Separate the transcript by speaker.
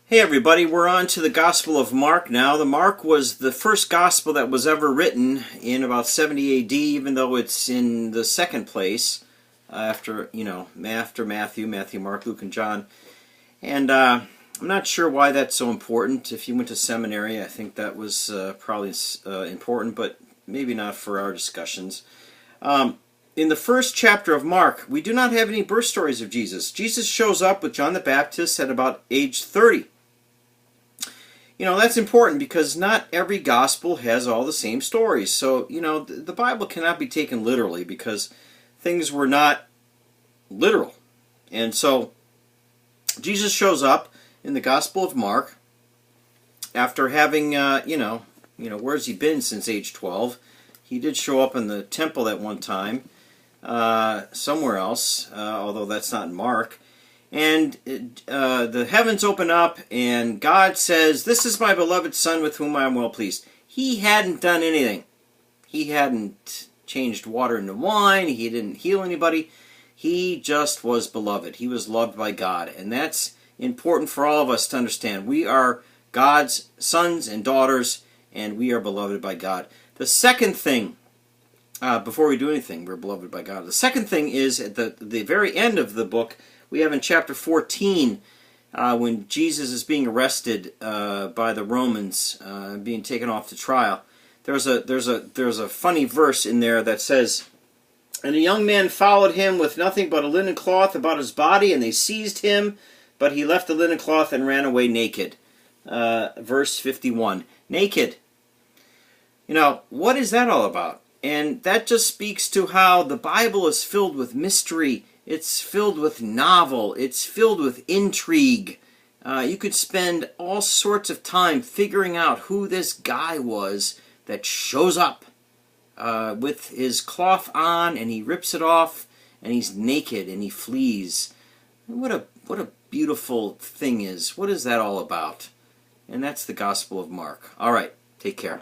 Speaker 1: Hey everybody, we're on to the Gospel of Mark now. The Mark was the first Gospel that was ever written in about 70 AD, even though it's in the second place after Matthew, Mark, Luke, and John. And I'm not sure why that's so important. If you went to seminary, I think that was probably important, but maybe not for our discussions. In the first chapter of Mark, we do not have any birth stories of Jesus. Jesus shows up with John the Baptist at about age 30. You know, that's important because not every gospel has all the same stories. So, you know, the Bible cannot be taken literally because things were not literal. And so, Jesus shows up in the Gospel of Mark after having, where's he been since age 12? He did show up in the temple at one time, somewhere else, although that's not in Mark. And the heavens open up, and God says, "This is my beloved Son with whom I am well pleased." He hadn't done anything. He hadn't changed water into wine. He didn't heal anybody. He just was beloved. He was loved by God. And that's important for all of us to understand. We are God's sons and daughters, and we are beloved by God. The second thing, before we do anything, we're beloved by God. The second thing is at the very end of the book, we have in chapter 14, when Jesus is being arrested by the Romans, being taken off to trial. There's a funny verse in there that says, "And a young man followed him with nothing but a linen cloth about his body, and they seized him, but he left the linen cloth and ran away naked." Verse 51. Naked. You know, what is that all about? And that just speaks to how the Bible is filled with mystery. It's filled with novel. It's filled with intrigue. You could spend all sorts of time figuring out who this guy was that shows up with his cloth on, and he rips it off, and he's naked, and he flees. What a beautiful thing is. What is that all about? And that's the Gospel of Mark. All right, take care.